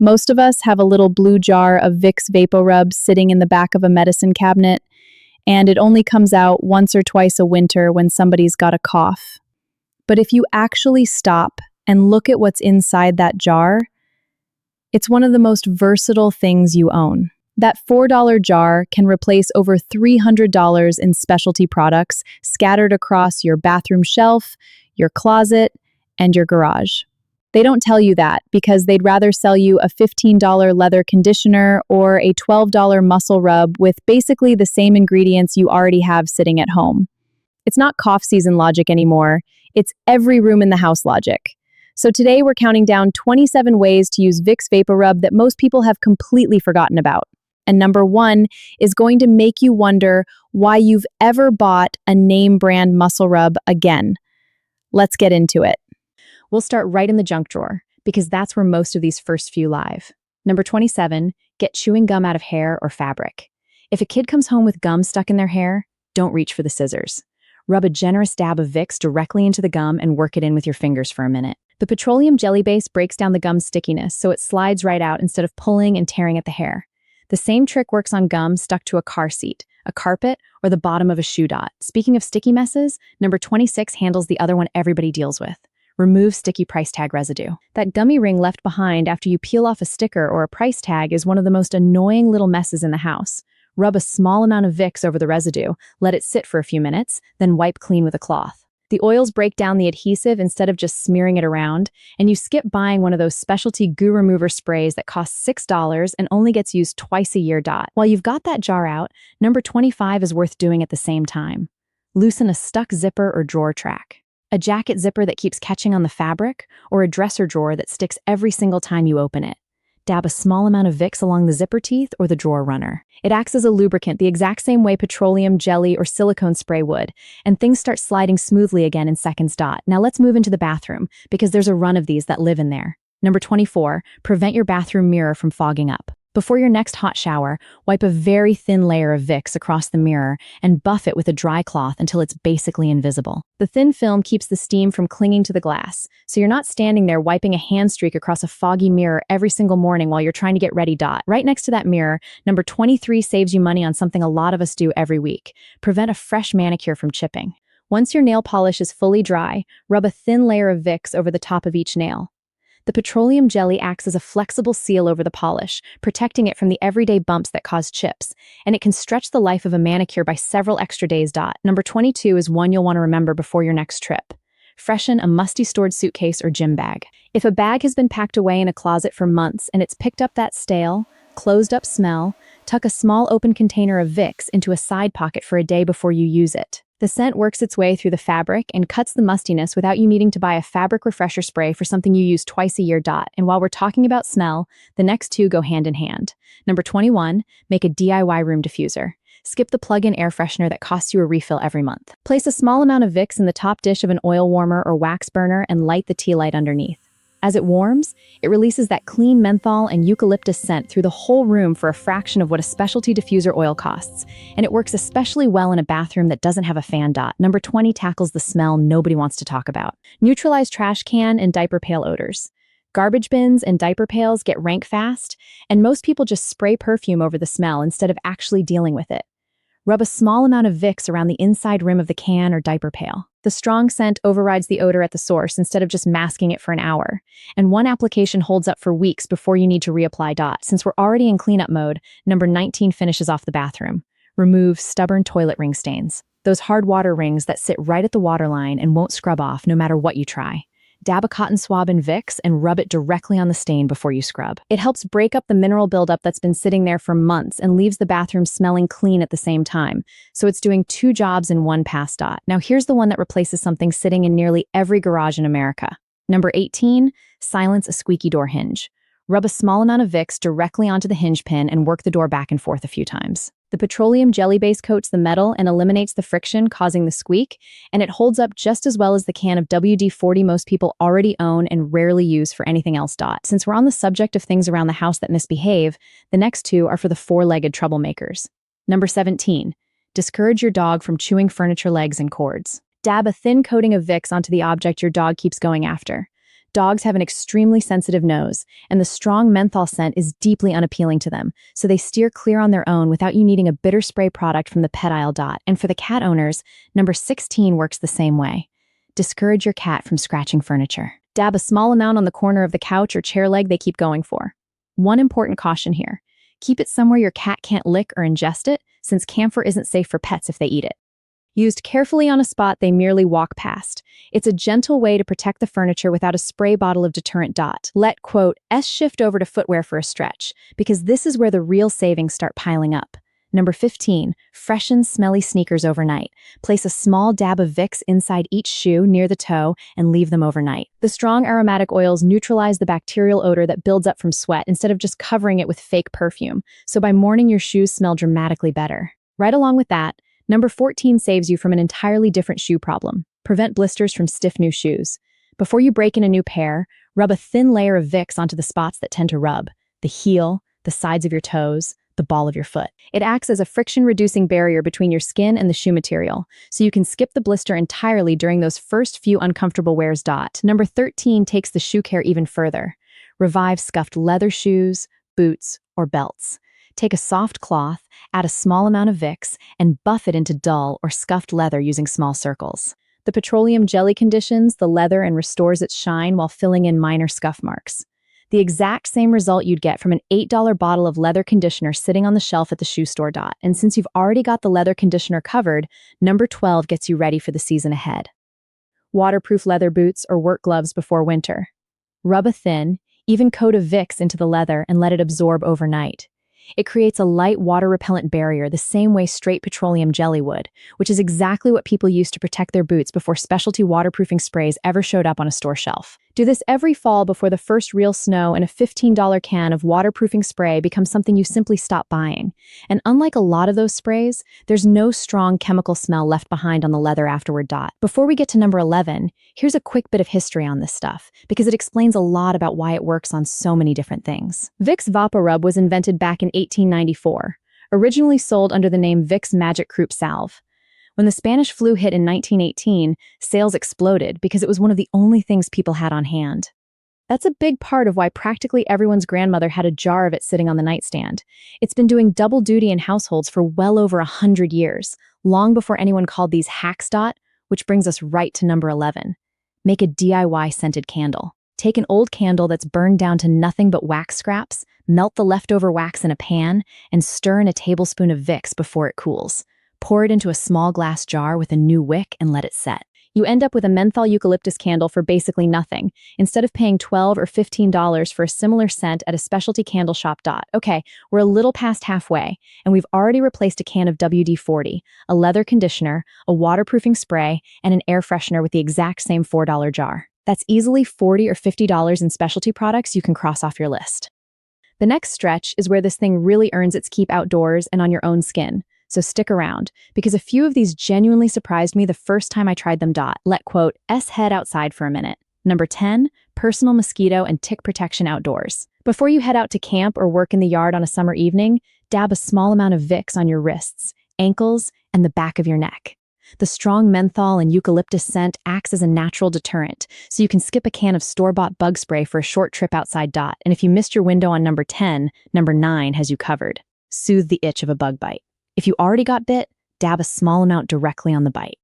Most of us have a little blue jar of Vicks VapoRub sitting in the back of a medicine cabinet, and it only comes out once or twice a winter when somebody's got a cough. But if you actually stop and look at what's inside that jar, it's one of the most versatile things you own. That $4 jar can replace over $300 in specialty products scattered across your bathroom shelf, your closet, and your garage. They don't tell you that because they'd rather sell you a $15 leather conditioner or a $12 muscle rub with basically the same ingredients you already have sitting at home. It's not cough season logic anymore, it's every room in the house logic. So today we're counting down 27 ways to use Vicks VapoRub that most people have completely forgotten about. And number 1 is going to make you wonder why you've ever bought a name brand muscle rub again. Let's get into it. We'll start right in the junk drawer, because that's where most of these first few live. Number 27, get chewing gum out of hair or fabric. If a kid comes home with gum stuck in their hair, don't reach for the scissors. Rub a generous dab of Vicks directly into the gum and work it in with your fingers for a minute. The petroleum jelly base breaks down the gum's stickiness so it slides right out instead of pulling and tearing at the hair. The same trick works on gum stuck to a car seat, a carpet, or the bottom of a shoe dot. Speaking of sticky messes, number 26 handles the other one everybody deals with. Remove sticky price tag residue. That gummy ring left behind after you peel off a sticker or a price tag is one of the most annoying little messes in the house. Rub a small amount of Vicks over the residue, let it sit for a few minutes, then wipe clean with a cloth. The oils break down the adhesive instead of just smearing it around, and you skip buying one of those specialty goo remover sprays that costs $6 and only gets used twice a year. While you've got that jar out, number 25 is worth doing at the same time. Loosen a stuck zipper or drawer track. A jacket zipper that keeps catching on the fabric, or a dresser drawer that sticks every single time you open it. Dab a small amount of Vicks along the zipper teeth or the drawer runner. It acts as a lubricant the exact same way petroleum jelly or silicone spray would, and things start sliding smoothly again in seconds. Now let's move into the bathroom, because there's a run of these that live in there. Number 24, prevent your bathroom mirror from fogging up. Before your next hot shower, wipe a very thin layer of Vicks across the mirror and buff it with a dry cloth until it's basically invisible. The thin film keeps the steam from clinging to the glass, so you're not standing there wiping a hand streak across a foggy mirror every single morning while you're trying to get ready. Right next to that mirror, number 23 saves you money on something a lot of us do every week. Prevent a fresh manicure from chipping. Once your nail polish is fully dry, rub a thin layer of Vicks over the top of each nail. The petroleum jelly acts as a flexible seal over the polish, protecting it from the everyday bumps that cause chips, and it can stretch the life of a manicure by several extra days. Number 22 is one you'll want to remember before your next trip. Freshen a musty stored suitcase or gym bag. If a bag has been packed away in a closet for months and it's picked up that stale, closed-up smell, tuck a small open container of Vicks into a side pocket for a day before you use it. The scent works its way through the fabric and cuts the mustiness without you needing to buy a fabric refresher spray for something you use twice a year. And while we're talking about smell, the next two go hand in hand. Number 21, make a DIY room diffuser. Skip the plug-in air freshener that costs you a refill every month. Place a small amount of Vicks in the top dish of an oil warmer or wax burner and light the tea light underneath. As it warms, it releases that clean menthol and eucalyptus scent through the whole room for a fraction of what a specialty diffuser oil costs, and it works especially well in a bathroom that doesn't have a fan. Number 20 tackles the smell nobody wants to talk about. Neutralize trash can and diaper pail odors. Garbage bins and diaper pails get rank fast, and most people just spray perfume over the smell instead of actually dealing with it. Rub a small amount of Vicks around the inside rim of the can or diaper pail. The strong scent overrides the odor at the source instead of just masking it for an hour. And one application holds up for weeks before you need to reapply. Since we're already in cleanup mode, number 19 finishes off the bathroom. Remove stubborn toilet ring stains. Those hard water rings that sit right at the water line and won't scrub off no matter what you try. Dab a cotton swab in Vicks and rub it directly on the stain before you scrub. It helps break up the mineral buildup that's been sitting there for months and leaves the bathroom smelling clean at the same time. So it's doing two jobs in one pass. Now here's the one that replaces something sitting in nearly every garage in America. Number 18, silence a squeaky door hinge. Rub a small amount of Vicks directly onto the hinge pin and work the door back and forth a few times. The petroleum jelly base coats the metal and eliminates the friction causing the squeak, and it holds up just as well as the can of WD-40 most people already own and rarely use for anything else. Since we're on the subject of things around the house that misbehave, the next two are for the four-legged troublemakers. Number 17, discourage your dog from chewing furniture legs and cords. Dab a thin coating of Vicks onto the object your dog keeps going after. Dogs have an extremely sensitive nose, and the strong menthol scent is deeply unappealing to them, so they steer clear on their own without you needing a bitter spray product from the pet aisle. And for the cat owners, number 16 works the same way. Discourage your cat from scratching furniture. Dab a small amount on the corner of the couch or chair leg they keep going for. One important caution here. Keep it somewhere your cat can't lick or ingest it, since camphor isn't safe for pets if they eat it. Used carefully on a spot they merely walk past. It's a gentle way to protect the furniture without a spray bottle of deterrent. Let, quote, S shift over to footwear for a stretch, because this is where the real savings start piling up. Number 15, freshen smelly sneakers overnight. Place a small dab of Vicks inside each shoe near the toe and leave them overnight. The strong aromatic oils neutralize the bacterial odor that builds up from sweat instead of just covering it with fake perfume, so by morning your shoes smell dramatically better. Right along with that, number 14 saves you from an entirely different shoe problem. Prevent blisters from stiff new shoes. Before you break in a new pair, rub a thin layer of Vicks onto the spots that tend to rub: the heel, the sides of your toes, the ball of your foot. It acts as a friction-reducing barrier between your skin and the shoe material, so you can skip the blister entirely during those first few uncomfortable wears. Number 13 takes the shoe care even further. Revive scuffed leather shoes, boots, or belts. Take a soft cloth, add a small amount of Vicks, and buff it into dull or scuffed leather using small circles. The petroleum jelly conditions the leather and restores its shine while filling in minor scuff marks. The exact same result you'd get from an $8 bottle of leather conditioner sitting on the shelf at the shoe store. And since you've already got the leather conditioner covered, number 12 gets you ready for the season ahead. Waterproof leather boots or work gloves before winter. Rub a thin, even coat of Vicks into the leather and let it absorb overnight. It creates a light water-repellent barrier the same way straight petroleum jelly would, which is exactly what people used to protect their boots before specialty waterproofing sprays ever showed up on a store shelf. Do this every fall before the first real snow, and a $15 can of waterproofing spray becomes something you simply stop buying. And unlike a lot of those sprays, there's no strong chemical smell left behind on the leather afterward. Before we get to number 11, here's a quick bit of history on this stuff, because it explains a lot about why it works on so many different things. Vicks VapoRub was invented back in 1894, originally sold under the name Vicks Magic Croup Salve. When the Spanish flu hit in 1918, sales exploded because it was one of the only things people had on hand. That's a big part of why practically everyone's grandmother had a jar of it sitting on the nightstand. It's been doing double duty in households for well over 100 years, long before anyone called these hacks. Which brings us right to number 11. Make a DIY scented candle. Take an old candle that's burned down to nothing but wax scraps, melt the leftover wax in a pan, and stir in a tablespoon of Vicks before it cools. Pour it into a small glass jar with a new wick and let it set. You end up with a menthol eucalyptus candle for basically nothing, instead of paying $12 or $15 for a similar scent at a specialty candle shop. Okay, we're a little past halfway, and we've already replaced a can of WD-40, a leather conditioner, a waterproofing spray, and an air freshener with the exact same $4 jar. That's easily $40 or $50 in specialty products you can cross off your list. The next stretch is where this thing really earns its keep outdoors and on your own skin. So stick around, because a few of these genuinely surprised me the first time I tried them. Let, quote, S head outside for a minute. Number 10, personal mosquito and tick protection outdoors. Before you head out to camp or work in the yard on a summer evening, dab a small amount of Vicks on your wrists, ankles, and the back of your neck. The strong menthol and eucalyptus scent acts as a natural deterrent, so you can skip a can of store-bought bug spray for a short trip outside. And if you missed your window on number 10, number 9 has you covered. Soothe the itch of a bug bite. If you already got bit, dab a small amount directly on the bite.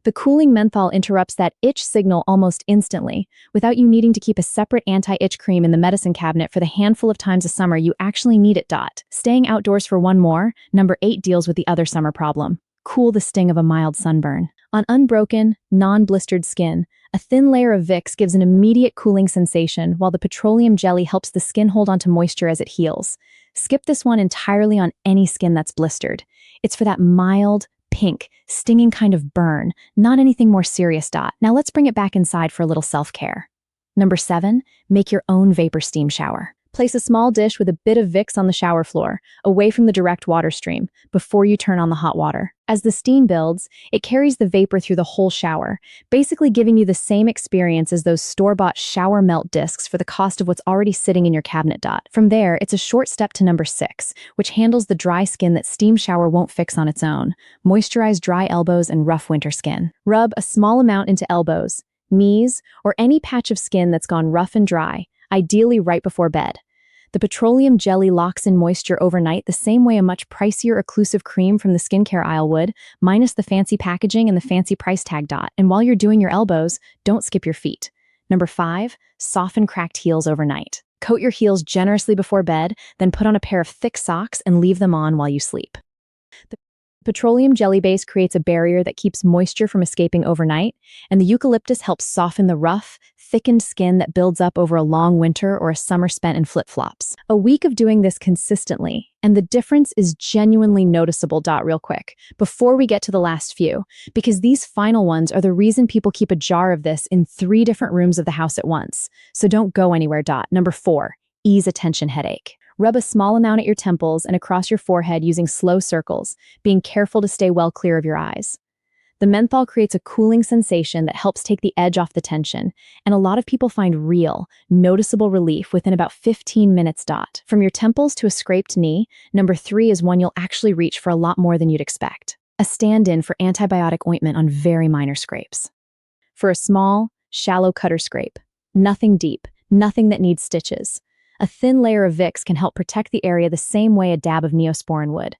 The cooling menthol interrupts that itch signal almost instantly, without you needing to keep a separate anti-itch cream in the medicine cabinet for the handful of times a summer you actually need it. Staying outdoors for one more, number 8 deals with the other summer problem. Cool the sting of a mild sunburn. On unbroken, non-blistered skin, a thin layer of Vicks gives an immediate cooling sensation, while the petroleum jelly helps the skin hold onto moisture as it heals. Skip this one entirely on any skin that's blistered. It's for that mild, pink, stinging kind of burn, not anything more serious. Now let's bring it back inside for a little self-care. Number 7, make your own vapor steam shower. Place a small dish with a bit of Vicks on the shower floor, away from the direct water stream, before you turn on the hot water. As the steam builds, it carries the vapor through the whole shower, basically giving you the same experience as those store-bought shower melt discs for the cost of what's already sitting in your cabinet. From there, it's a short step to number 6, which handles the dry skin that steam shower won't fix on its own. Moisturize dry elbows and rough winter skin. Rub a small amount into elbows, knees, or any patch of skin that's gone rough and dry, ideally right before bed. The petroleum jelly locks in moisture overnight the same way a much pricier occlusive cream from the skincare aisle would, minus the fancy packaging and the fancy price tag dot. And while you're doing your elbows, don't skip your feet. Number 5, soften cracked heels overnight. Coat your heels generously before bed, then put on a pair of thick socks and leave them on while you sleep. The petroleum jelly base creates a barrier that keeps moisture from escaping overnight, and the eucalyptus helps soften the rough, thickened skin that builds up over a long winter or a summer spent in flip-flops. A week of doing this consistently, and the difference is genuinely noticeable. Real quick, before we get to the last few, because these final ones are the reason people keep a jar of this in 3 different rooms of the house at once. So don't go anywhere. Number 4, ease a tension headache. Rub a small amount at your temples and across your forehead using slow circles, being careful to stay well clear of your eyes. The menthol creates a cooling sensation that helps take the edge off the tension, and a lot of people find real, noticeable relief within about 15 minutes. From your temples to a scraped knee, number 3 is one you'll actually reach for a lot more than you'd expect. A stand-in for antibiotic ointment on very minor scrapes. For a small, shallow cutter scrape, nothing deep, nothing that needs stitches. A thin layer of Vicks can help protect the area the same way a dab of Neosporin would.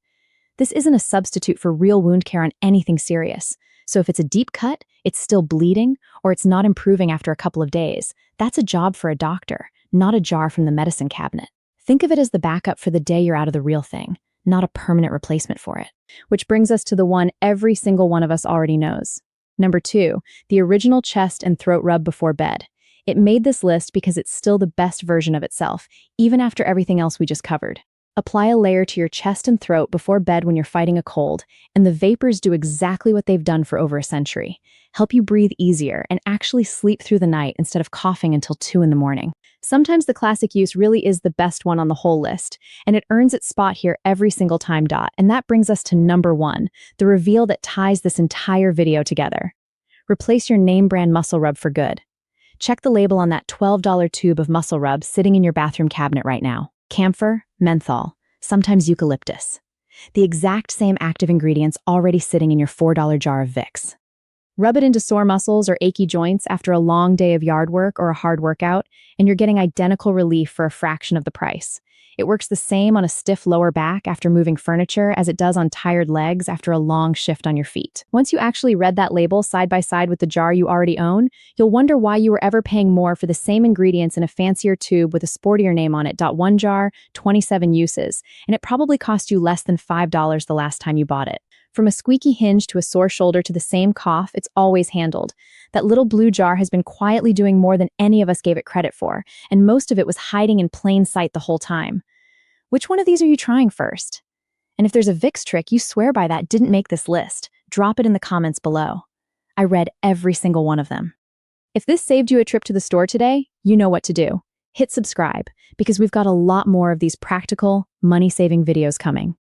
This isn't a substitute for real wound care on anything serious. So if it's a deep cut, it's still bleeding, or it's not improving after a couple of days, that's a job for a doctor, not a jar from the medicine cabinet. Think of it as the backup for the day you're out of the real thing, not a permanent replacement for it. Which brings us to the one every single one of us already knows. Number 2, the original chest and throat rub before bed. It made this list because it's still the best version of itself, even after everything else we just covered. Apply a layer to your chest and throat before bed when you're fighting a cold, and the vapors do exactly what they've done for over a century. Help you breathe easier and actually sleep through the night instead of coughing until 2 in the morning. Sometimes the classic use really is the best one on the whole list, and it earns its spot here every single time. And that brings us to number 1, the reveal that ties this entire video together. Replace your name brand muscle rub for good. Check the label on that $12 tube of muscle rub sitting in your bathroom cabinet right now. Camphor, menthol, sometimes eucalyptus. The exact same active ingredients already sitting in your $4 jar of Vicks. Rub it into sore muscles or achy joints after a long day of yard work or a hard workout, and you're getting identical relief for a fraction of the price. It works the same on a stiff lower back after moving furniture as it does on tired legs after a long shift on your feet. Once you actually read that label side by side with the jar you already own, you'll wonder why you were ever paying more for the same ingredients in a fancier tube with a sportier name on it. One jar, 27 uses, and it probably cost you less than $5 the last time you bought it. From a squeaky hinge to a sore shoulder to the same cough, it's always handled. That little blue jar has been quietly doing more than any of us gave it credit for, and most of it was hiding in plain sight the whole time. Which one of these are you trying first? And if there's a Vicks trick you swear by that didn't make this list, drop it in the comments below. I read every single one of them. If this saved you a trip to the store today, you know what to do. Hit subscribe, because we've got a lot more of these practical, money-saving videos coming.